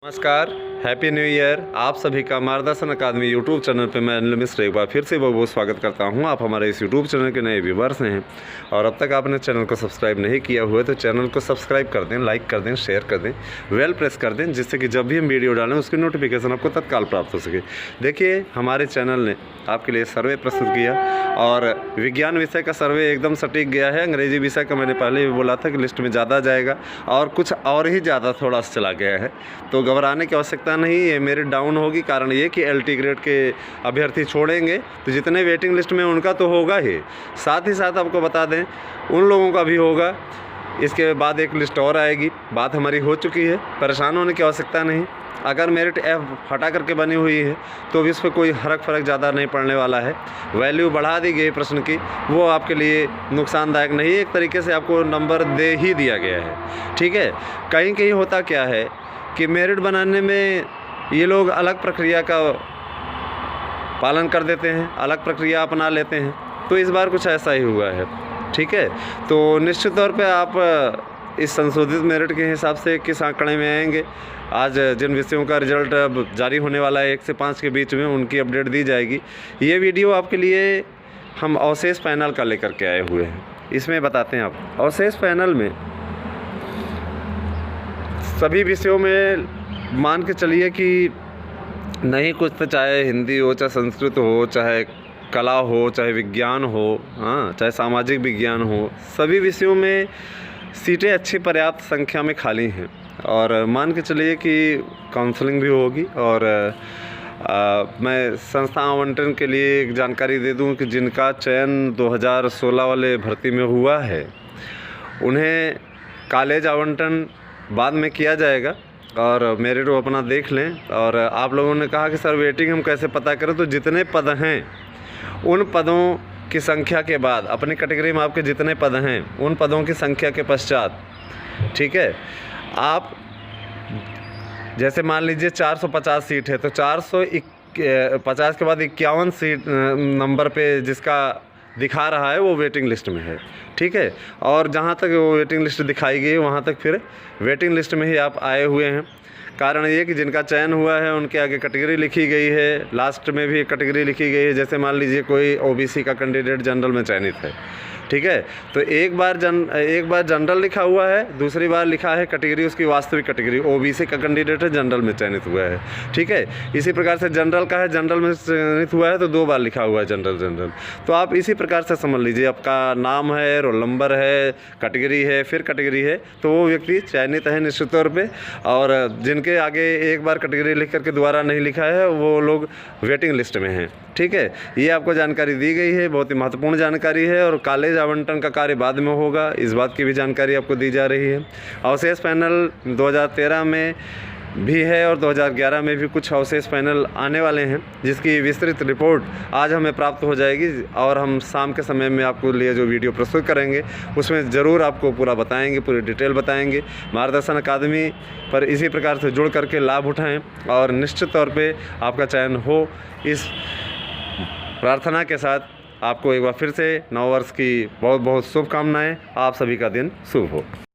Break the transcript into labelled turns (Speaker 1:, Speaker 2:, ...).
Speaker 1: नमस्कार, happy new year. आप सभी का मार्गदर्शन अकादमी यूट्यूब चैनल पे मैं अनिल मिश्र एक बार फिर से बहुत बहुत स्वागत करता हूं। आप हमारे इस यूट्यूब चैनल के नए व्यूवर्स हैं और अब तक आपने चैनल को सब्सक्राइब नहीं किया हुआ है तो चैनल को सब्सक्राइब कर दें, लाइक कर दें, शेयर कर दें, बेल प्रेस कर दें, जिससे कि जब भी हम वीडियो डालें उसकी नोटिफिकेशन आपको तत्काल प्राप्त हो सके। देखिए, हमारे चैनल ने आपके लिए सर्वे प्रस्तुत किया और विज्ञान विषय का सर्वे एकदम सटीक गया है। अंग्रेजी विषय का मैंने पहले भी बोला था कि लिस्ट में ज़्यादा जाएगा और कुछ और ही ज़्यादा थोड़ा सा चला गया है, तो घबराने की आवश्यकता नहीं। ये मेरिट डाउन होगी, कारण ये कि LT ग्रेड के अभ्यर्थी छोड़ेंगे तो जितने वेटिंग लिस्ट में उनका तो होगा ही, साथ ही साथ आपको बता दें उन लोगों का भी होगा। इसके बाद एक लिस्ट और आएगी, बात हमारी हो चुकी है, परेशान होने की आवश्यकता नहीं। अगर मेरिट F हटा करके बनी हुई है तो भी इस पर कोई फ़र्क ज़्यादा नहीं पड़ने वाला है। वैल्यू बढ़ा दी गई प्रश्न की, वो आपके लिए नुकसानदायक नहीं, एक तरीके से आपको नंबर दे ही दिया गया है। ठीक है, कहीं कहीं होता क्या है कि मेरिट बनाने में ये लोग अलग प्रक्रिया का पालन कर देते हैं, अलग प्रक्रिया अपना लेते हैं, तो इस बार कुछ ऐसा ही हुआ है। ठीक है, तो निश्चित तौर पे आप इस संशोधित मेरिट के हिसाब से किस आंकड़े में आएंगे। आज जिन विषयों का रिजल्ट अब जारी होने वाला है 1 से 5 के बीच में, उनकी अपडेट दी जाएगी। ये वीडियो आपके लिए हम अवशेष पैनल का लेकर के आए हुए हैं, इसमें बताते हैं आप। अवशेष पैनल में सभी विषयों में मान के चलिए कि नहीं कुछ तो, चाहे हिंदी हो, चाहे संस्कृत हो, चाहे कला हो, चाहे विज्ञान हो, हाँ, चाहे सामाजिक विज्ञान हो, सभी विषयों में सीटें अच्छी पर्याप्त संख्या में खाली हैं। और मान के चलिए कि काउंसलिंग भी होगी। और मैं संस्था आवंटन के लिए एक जानकारी दे दूं कि जिनका चयन 2016 वाले भर्ती में हुआ है उन्हें कॉलेज आवंटन बाद में किया जाएगा और मेरिट वो अपना देख लें। और आप लोगों ने कहा कि सर वेटिंग हम कैसे पता करें, तो जितने पद हैं उन पदों की संख्या के बाद, अपनी कैटेगरी में आपके जितने पद हैं उन पदों की संख्या के पश्चात, ठीक है, आप जैसे मान लीजिए 450 सीट है तो 450 के बाद 51 सीट नंबर पे जिसका दिखा रहा है वो वेटिंग लिस्ट में है। ठीक है, और जहाँ तक वो वेटिंग लिस्ट दिखाई गई वहाँ तक फिर वेटिंग लिस्ट में ही आप आए हुए हैं। कारण ये कि जिनका चयन हुआ है उनके आगे कैटेगरी लिखी गई है, लास्ट में भी एक कैटेगरी लिखी गई है। जैसे मान लीजिए कोई OBC का कैंडिडेट जनरल में चयनित है, ठीक है, तो एक बार जनरल लिखा हुआ है, दूसरी बार लिखा है कैटेगरी उसकी वास्तविक कैटेगरी, OBC का कैंडिडेट है, जनरल में चयनित हुआ है। ठीक है, इसी प्रकार से जनरल का है, जनरल में चयनित हुआ है तो 2 बार लिखा हुआ है जनरल। तो आप इसी प्रकार से समझ लीजिए, आपका नाम है, रोल नंबर है, कैटेगरी है, फिर कैटेगरी है, तो वो व्यक्ति चयनित है निश्चित तौर पर। और जिनके आगे एक बार कैटेगरी लिख करके दोबारा नहीं लिखा है वो लोग वेटिंग लिस्ट में हैं। ठीक है, ये आपको जानकारी दी गई है, बहुत ही महत्वपूर्ण जानकारी है। और कॉलेज आवंटन का कार्य बाद में होगा, इस बात की भी जानकारी आपको दी जा रही है। अवशेष पैनल 2013 में भी है और 2011 में भी कुछ अवशेष पैनल आने वाले हैं, जिसकी विस्तृत रिपोर्ट आज हमें प्राप्त हो जाएगी और हम शाम के समय में आपको लिए जो वीडियो प्रस्तुत करेंगे उसमें ज़रूर आपको पूरा बताएंगे, पूरी डिटेल बताएंगे। मार्गदर्शन अकादमी पर इसी प्रकार से जुड़ करके लाभ उठाएं और निश्चित तौर पे आपका चयन हो, इस प्रार्थना के साथ आपको एक बार फिर से नव वर्ष की बहुत बहुत शुभकामनाएं। आप सभी का दिन शुभ हो।